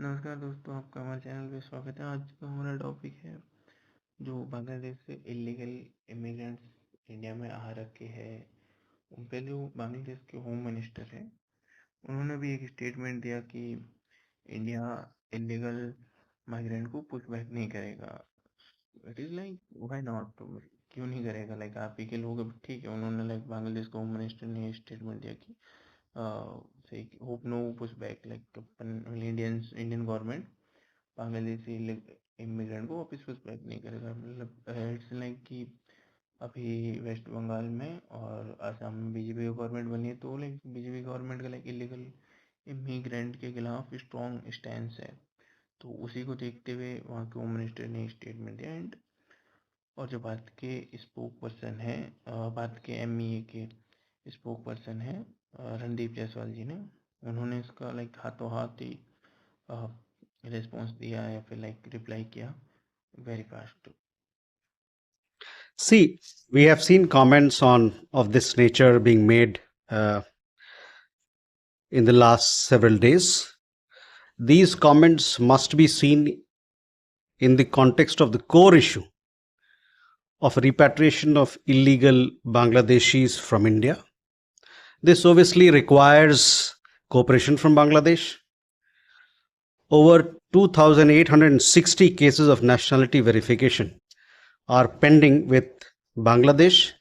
नमस्कार दोस्तों, आपका हमारे चैनल पे स्वागत है। आज का हमारा टॉपिक है जो बांग्लादेश से इलीगल इमिग्रेंट्स इंडिया में आ रखे हैं। उन पे जो बांग्लादेश के होम मिनिस्टर है, उन्होंने भी एक स्टेटमेंट दिया कि इंडिया इलीगल माइग्रेंट को पुश बैक नहीं करेगा। It is like why not, क्यों नहीं करेगा? लाइक आप ही के लोग, अब ठीक है, उन्होंने लाइक बांग्लादेश के होम मिनिस्टर ने स्टेटमेंट दिया कि say hope no pushback, like Indian government Bangladeshi immigrant को वापस पुशबैक नहीं करेगा। मतलब इट्स लाइक कि अभी वेस्ट बंगाल में और असम में बीजेपी गवर्नमेंट बनी है, तो लाइक बीजेपी गवर्नमेंट का लाइक इलीगल इमिग्रेंट के खिलाफ स्ट्रॉन्ग स्टैंड है। तो उसी को देखते हुए वहाँ के होम मिनिस्टर ने स्टेटमेंट दिया। एंड और जो बात के स्पोक पर्सन है, बात के एमईए के स्पोक पर्सन है रणदीप जायसवाल जी ने, उन्होंने इसका लाइक हाथों हाथ ही रिस्पॉन्स दिया या फिर लाइक रिप्लाई किया very fast. See, we have seen comments of this nature being made in the last several days. These comments must be seen in the context of the core issue of repatriation of illegal Bangladeshis from India. This obviously requires cooperation from Bangladesh. Over 2,860 cases of nationality verification are pending with Bangladesh,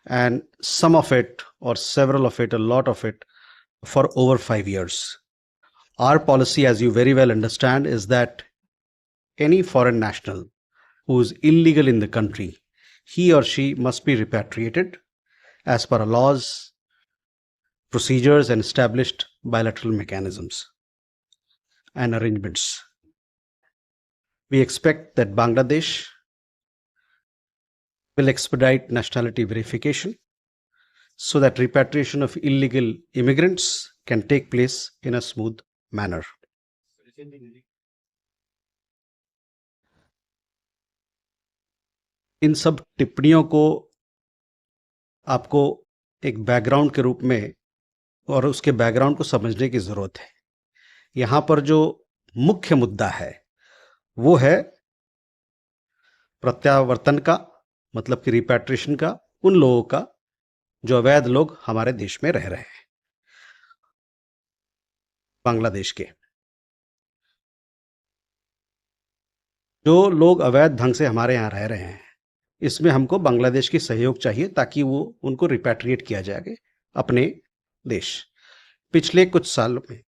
and some of it, or several of it, a lot of it, for over 5 years. Our policy, as you very well understand, is that any foreign national who is illegal in the country, he or she must be repatriated as per our laws, procedures, and established bilateral mechanisms and arrangements. We expect that Bangladesh will expedite nationality verification so that repatriation of illegal immigrants can take place in a smooth manner. इन सब टिप्पणियों को आपको एक background के रूप में और उसके बैकग्राउंड को समझने की जरूरत है। यहां पर जो मुख्य मुद्दा है वो है प्रत्यावर्तन का, मतलब कि रिपैट्रिएशन का, उन लोगों का जो अवैध लोग हमारे देश में रह रहे हैं, बांग्लादेश के। जो लोग अवैध ढंग से हमारे यहाँ रह रहे हैं, इसमें हमको बांग्लादेश की सहयोग चाहिए ताकि वो उनको रिपैट्रिएट किया जाए अपने देश। पिछले कुछ सालों में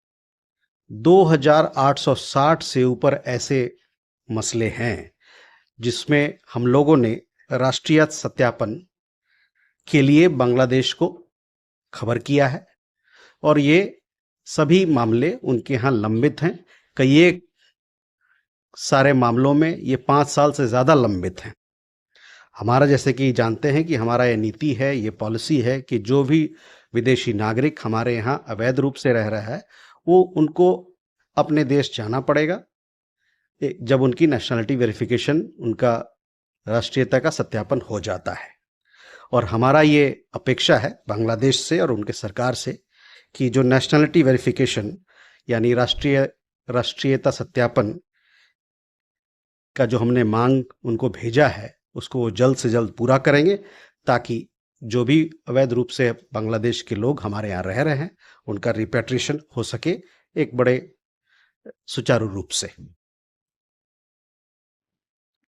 2860 से ऊपर ऐसे मसले हैं जिसमें हम लोगों ने राष्ट्रीय सत्यापन के लिए बांग्लादेश को खबर किया है, और ये सभी मामले उनके यहाँ लंबित हैं। कई सारे मामलों में ये 5 साल से ज़्यादा लंबित हैं। हमारा, जैसे कि जानते हैं कि हमारा ये नीति है, ये पॉलिसी है कि जो भी विदेशी नागरिक हमारे यहाँ अवैध रूप से रह रहा है, वो उनको अपने देश जाना पड़ेगा जब उनकी नेशनलिटी वेरिफिकेशन, उनका राष्ट्रीयता का सत्यापन हो जाता है। और हमारा ये अपेक्षा है बांग्लादेश से और उनके सरकार से कि जो नेशनलिटी वेरिफिकेशन यानी राष्ट्रीयता सत्यापन का जो हमने मांग उनको भेजा है, उसको वो जल्द से जल्द पूरा करेंगे ताकि जो भी अवैध रूप से बांग्लादेश के लोग हमारे यहाँ रह रहे हैं, उनका रिपैट्रिएशन हो सके एक बड़े सुचारू रूप से।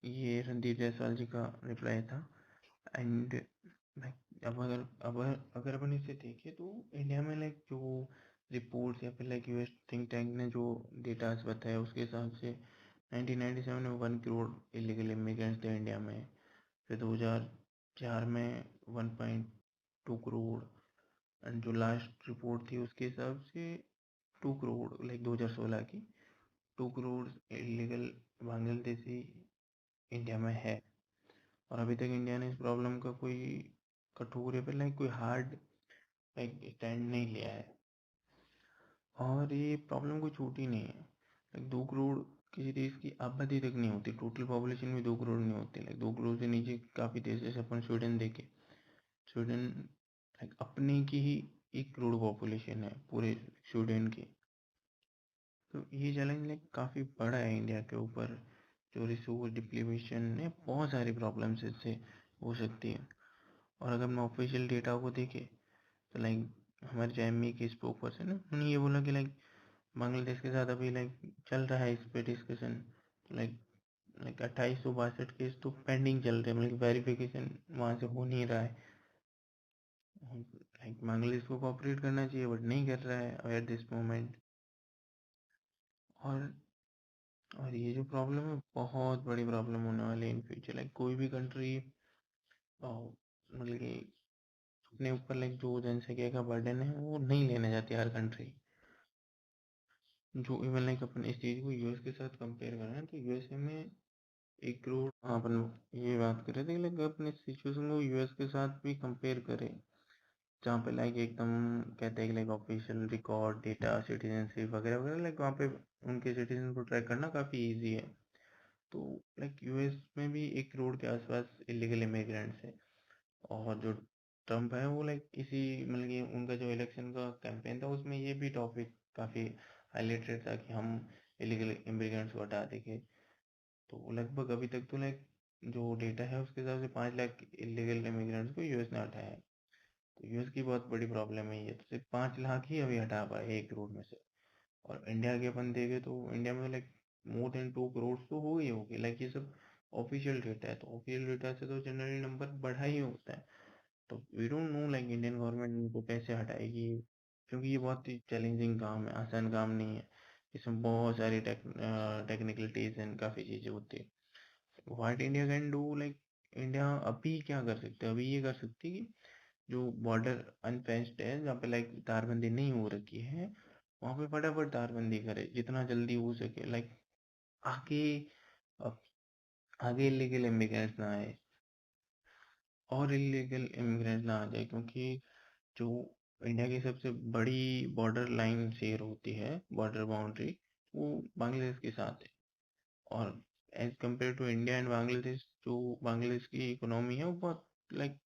ये रणदीप जायसवाल जी का रिप्लाई था। एंड अब अगर अपन इसे देखें तो इंडिया में लाइक जो रिपोर्ट्स या फिर लाइक यूएस थिंक टैंक ने जो डेटास बताया, उसके हिसाब से 1997 में 1 करोड़ इलीगल इमिग्रेंट्स थे इंडिया में। फिर 2004 में 1.2 करोड़। एंड जो लास्ट रिपोर्ट थी उसके हिसाब से 2 करोड़, लाइक 2016 की 2 करोड़ इलीगल बांग्लादेशी इंडिया में है। और अभी तक इंडिया ने इस प्रॉब्लम का कोई कठोर या फिर लाइक कोई हार्ड लाइक स्टैंड नहीं लिया है। और ये प्रॉब्लम कोई छोटी नहीं है। लाइक 2 करोड़ किसी देश की आबादी तक नहीं होती, टोटल पॉपुलेशन में 2 करोड़ नहीं होती। लाइक 2 करोड़ से नीचे काफ़ी देश, जैसे अपन स्वीडन देखे, स्वीडन लाइक अपने की ही 1 करोड़ पॉपुलेशन है पूरे स्वीडन की। तो ये चैलेंज लाइक काफ़ी बड़ा है इंडिया के ऊपर। जो रिसोर्स डिप्लीवेशन है, बहुत सारी प्रॉब्लम्स इससे हो सकती है। और अगर हम ऑफिशियल डेटा को देखें तो लाइक हमारे जो एम की स्पोक पर्सन है, उन्होंने ये बोला कि लाइक बांग्लादेश के साथ अभी लाइक चल रहा है इस पे डिस्कशन। लाइक लाइक 2862 केस तो पेंडिंग चल रहे हैं, मतलब वेरिफिकेशन वहाँ से हो नहीं रहा है। लाइक बांग्लादेश को कोऑपरेट करना चाहिए बट नहीं कर रहा है एट दिस मोमेंट। और और ये जो प्रॉब्लम है बहुत बड़ी प्रॉब्लम होने वाली है इन फ्यूचर। लाइक कोई भी कंट्री मतलब कि अपने ऊपर लाइक जो जनसंख्या का बर्डन है वो नहीं लेना चाहती हर कंट्री। जो इवन लाइक अपन इस चीज़ को यूएस के साथ कंपेयर कर रहे हैं तो यूएसए में 1 करोड़, हाँ अपन ये बात कर रहे थे कि लाइक अपने सिचुएशन को यूएस के साथ भी कंपेयर करें, जहाँ पे लाइक एकदम कहते हैं कि like official record data citizenship वगैरह वगैरह, लाइक वहाँ पे उनके सिटीजन को ट्रैक करना काफ़ी इजी है। तो लाइक यूएस में भी 1 करोड़ के आसपास इलीगल इमिग्रेंट्स है। और जो ट्रम्प है वो लाइक इसी मतलब कि उनका जो इलेक्शन का कैंपेन था उसमें ये भी टॉपिक काफ़ी हाईलाइटेड था कि हम इलीगल इमिग्रेंट्स को हटा देंगे। तो लगभग अभी तक तो लाइक जो डेटा है उसके हिसाब से 5 लाख इलीगल इमिग्रेंट्स को यूएस ने हटाया है। तो यूएस की बहुत बड़ी प्रॉब्लम है ये, तो सिर्फ 5 लाख ही अभी हटा पाए 1 करोड़ में से। और इंडिया के अपन देखें तो इंडिया में लाइक मोर देन 2 करोड़ तो हो गई होगी। लाइक ये सब ऑफिशियल डेटा है, तो ऑफिशियल डेटा से तो जनरली नंबर बढ़ा ही होता है। तो we don't know like Indian government इनको कैसे हटाएगी, क्योंकि ये बहुत ही चैलेंजिंग काम है, आसान काम नहीं है। इसमें बहुत सारी टेक्निकलिटीज एंड काफ़ी चीज़ें होती है। What India can do like, India अभी क्या कर सकते हैं, अभी ये कर सकती है कि जो बॉर्डर अनफेंस्ड है जहाँ पे लाइक तारबंदी नहीं हो रखी है वहाँ पे फटाफट तारबंदी करे जितना जल्दी हो सके। लाइक आगे अब आगे इलीगल इमिग्रेंट्स ना आए और इलीगल इमिग्रेंट ना आ जाए, क्योंकि जो इंडिया की सबसे बड़ी बॉर्डर लाइन शेयर होती है, बॉर्डर बाउंड्री, वो बांग्लादेश के साथ है। और as compare to India and Bangladesh, जो बांग्लादेश की इकोनॉमी है वो बहुत लाइक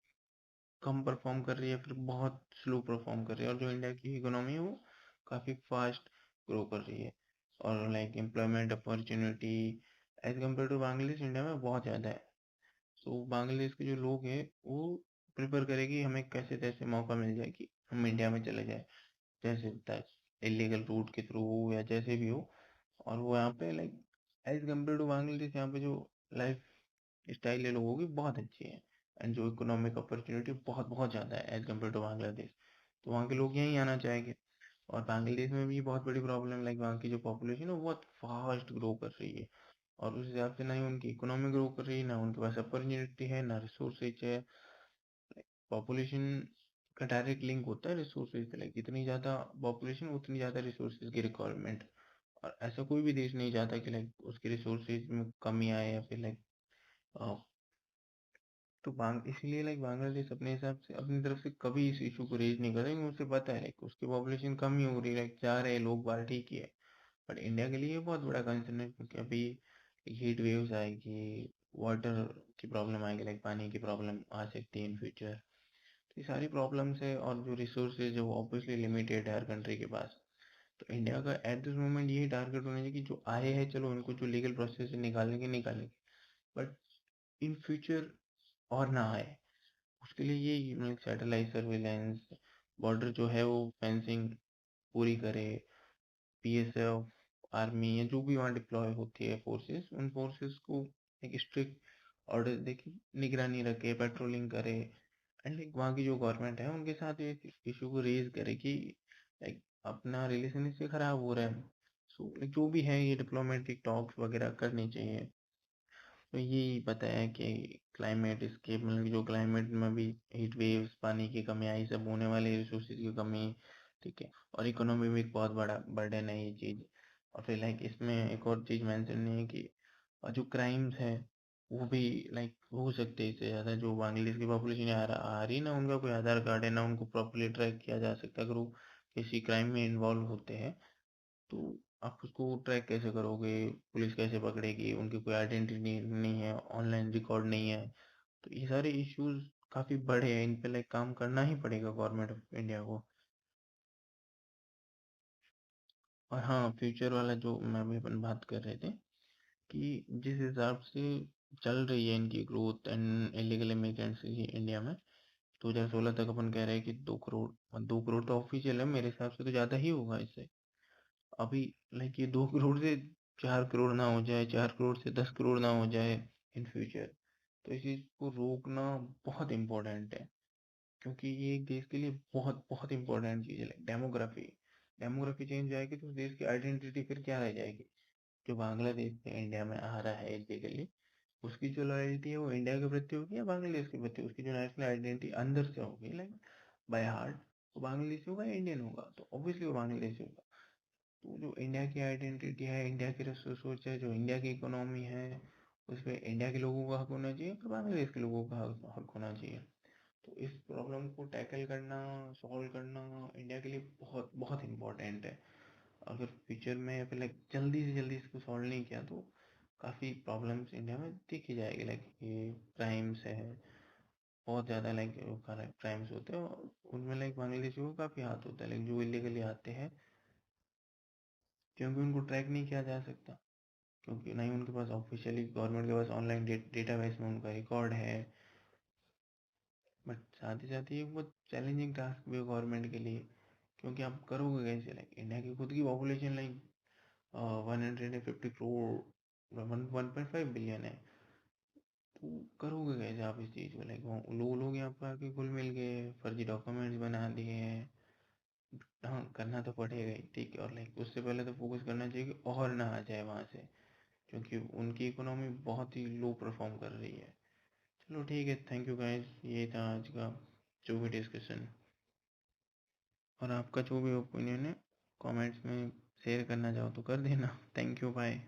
कम परफॉर्म कर रही है, फिर बहुत स्लो परफॉर्म कर रही है। और जो इंडिया की इकोनॉमी है वो काफ़ी फास्ट ग्रो कर रही है। और like employment opportunity as compare to Bangladesh India में बहुत ज़्यादा है। तो बांग्लादेश के जो लोग हैं वो प्रेफर करेगी हमें कैसे तैसे मौका मिल जाए कि हम इंडिया में चले जाए, जैसे इलीगल रूट के थ्रू हो या जैसे भी हो। और वो यहाँ पे like as compare to Bangladesh यहाँ पे जो लाइफ स्टाइल है लोगों की बहुत अच्छी है। एंड जो इकोनॉमिक अपॉर्चुनिटी बहुत बहुत ज़्यादा है एज कम्पेयर टू बांग्लादेश। तो वहाँ के लोग यहीं आना चाहेंगे। और बांग्लादेश में भी बहुत बड़ी प्रॉब्लम, लाइक वहाँ की जो पॉपुलेशन है वो बहुत फास्ट ग्रो कर रही है। और उस हिसाब से ना ही उनकी इकोनॉमी ग्रो कर रही है, ना उनके पास अपॉर्चुनिटी है, ना रिसोर्सेज है। पॉपुलेशन का डायरेक्ट लिंक होता है रिसोर्सेज से, लाइक जितनी ज़्यादा पॉपुलेशन उतनी ज़्यादा रिसोर्सेज की रिक्वायरमेंट। और ऐसा कोई भी देश नहीं चाहता कि लाइक उसके रिसोर्सेज में कमी आए या फिर लाइक तो इसीलिए लाइक बांग्लादेश अपने हिसाब से अपनी तरफ से कभी इस इशू को रेज नहीं कर रहा, क्योंकि उसे पता है लाइक उसकी पॉपुलेशन कम ही हो रही है, लाइक जा रहे हैं लोग बाहर, ठीक ही है। बट इंडिया के लिए ये बहुत बड़ा कंसर्न है, क्योंकि अभी हीट वेव्स आएगी, वाटर की प्रॉब्लम आएगी, लाइक पानी की प्रॉब्लम आ सकती है इन फ्यूचर। तो ये सारी प्रॉब्लम्स है, और जो रिसोर्सेज है वो ऑब्वियसली लिमिटेड है हर कंट्री के पास। तो इंडिया का एट दिस मोमेंट यही टारगेट होना चाहिए कि जो आए हैं चलो उनको जो लीगल प्रोसेस से निकालेंगे निकालेंगे, बट इन फ्यूचर और ना आए। उसके लिए ये मतलब सैटेलाइट सर्विलेंस, बॉर्डर जो है वो फेंसिंग पूरी करे, पीएसएफ आर्मी या जो भी वहाँ डिप्लॉय होती है फोर्सेस, उन फोर्सेस को एक स्ट्रिक्ट ऑर्डर देके निगरानी रखे, पेट्रोलिंग करे। एंड लाइक वहाँ की जो गवर्नमेंट है उनके साथ ये इशू को रेज करे कि लाइक अपना रिलेशन इससे खराब हो रहा है। सो लाइक जो भी है ये डिप्लोमेटिक टॉक्स वगैरह करनी चाहिए। तो यही बताया कि क्लाइमेट इसके मतलब जो क्लाइमेट में भी हीट वेव्स, पानी की कमी आई, सब होने वाले रिसोर्सेज की कमी, ठीक है। और इकोनॉमी में एक बहुत बड़ा बर्डन है ये चीज़। और फिर लाइक इसमें एक और चीज़ मेंशन नहीं है कि जो क्राइम्स है वो भी लाइक हो सकते हैं इससे ज़्यादा। जो बांग्लादेश की पॉपुलेशन आ रही है ना, उनका कोई आधार कार्ड है ना, उनको प्रॉपरली ट्रैक किया जा सकता है। अगर वो किसी क्राइम में इन्वॉल्व होते हैं तो आप उसको ट्रैक कैसे करोगे, पुलिस कैसे पकड़ेगी, उनकी कोई आइडेंटिटी नहीं है, ऑनलाइन रिकॉर्ड नहीं है। तो ये सारे इश्यूज काफ़ी बड़े हैं, इन पे लाइक काम करना ही पड़ेगा गवर्नमेंट ऑफ इंडिया को। और हाँ, फ्यूचर वाला जो मैं अभी अपन बात कर रहे थे कि जिस हिसाब से चल रही है इनकी ग्रोथ एंड इलीगल इमिग्रेंट्स की इंडिया में, 2016 तक अपन कह रहे हैं कि 2 करोड़, 2 करोड़ तो ऑफिशियल है, मेरे हिसाब से तो ज़्यादा ही होगा इससे। अभी लाइक ये 2 करोड़ से 4 करोड़ ना हो जाए, 4 करोड़ से 10 करोड़ ना हो जाए इन फ्यूचर, तो इस चीज़ को रोकना बहुत इम्पोर्टेंट है। क्योंकि ये एक देश के लिए बहुत बहुत इंपॉर्टेंट चीज़ है। लाइक डेमोग्राफी, डेमोग्राफी चेंज जाएगी तो उस देश की आइडेंटिटी फिर क्या रह जाएगी। जो बांग्लादेश से इंडिया में आ रहा है इलीगली, उसकी जो लॉयल्टी है वो इंडिया के प्रति होगी या बांग्लादेश के प्रति, उसकी जो नेशनल आइडेंटिटी अंदर से होगी लाइक बाय हार्ट, वो बांग्लादेशी होगा या इंडियन होगा, तो ऑब्वियसली वो बांग्लादेशी होगा। तो जो इंडिया की आइडेंटिटी है, इंडिया की रिसोर्स है, जो इंडिया की इकोनॉमी है, उसमें इंडिया के लोगों का हक होना चाहिए, फिर बांग्लादेश के लोगों का हक होना चाहिए। तो इस प्रॉब्लम को टैकल करना, सॉल्व करना इंडिया के लिए बहुत बहुत इम्पोर्टेंट है। अगर फ्यूचर में फिर लाइक जल्दी से जल्दी इसको सॉल्व नहीं किया तो काफ़ी प्रॉब्लम्स इंडिया में देखी जाएगी। लाइक ये क्राइम्स है बहुत ज़्यादा, लाइक क्राइम्स होते हैं और उनमें लाइक बांग्लादेशियों को काफ़ी हाथ होता है, लाइक जो इलीगली आते हैं, क्योंकि उनको ट्रैक नहीं किया जा सकता, क्योंकि नहीं उनके पास ऑफिशियली गवर्नमेंट के पास ऑनलाइन डेटाबेस में उनका रिकॉर्ड है। बट साथ ही साथ ये बहुत चैलेंजिंग टास्क भी है गवर्नमेंट के लिए, क्योंकि आप करोगे कैसे। लाइक इंडिया की खुद की पॉपुलेशन लाइक 150 करोड़, 1.5 बिलियन है, तो करोगे कैसे आप इस चीज़ को। लाइक लोग यहाँ पर आके घुल मिल गए, फर्जी डॉक्यूमेंट्स बना दिए हैं। हाँ, करना तो पड़ेगा ही, ठीक है। और लाइक उससे पहले तो फोकस करना चाहिए कि और ना आ जाए वहाँ से, क्योंकि उनकी इकोनॉमी बहुत ही लो परफॉर्म कर रही है। चलो ठीक है, थैंक यू गाइस, ये था आज का जो भी डिस्कशन। और आपका जो भी ओपिनियन है कमेंट्स में शेयर करना चाहो तो कर देना। Thank you, bye.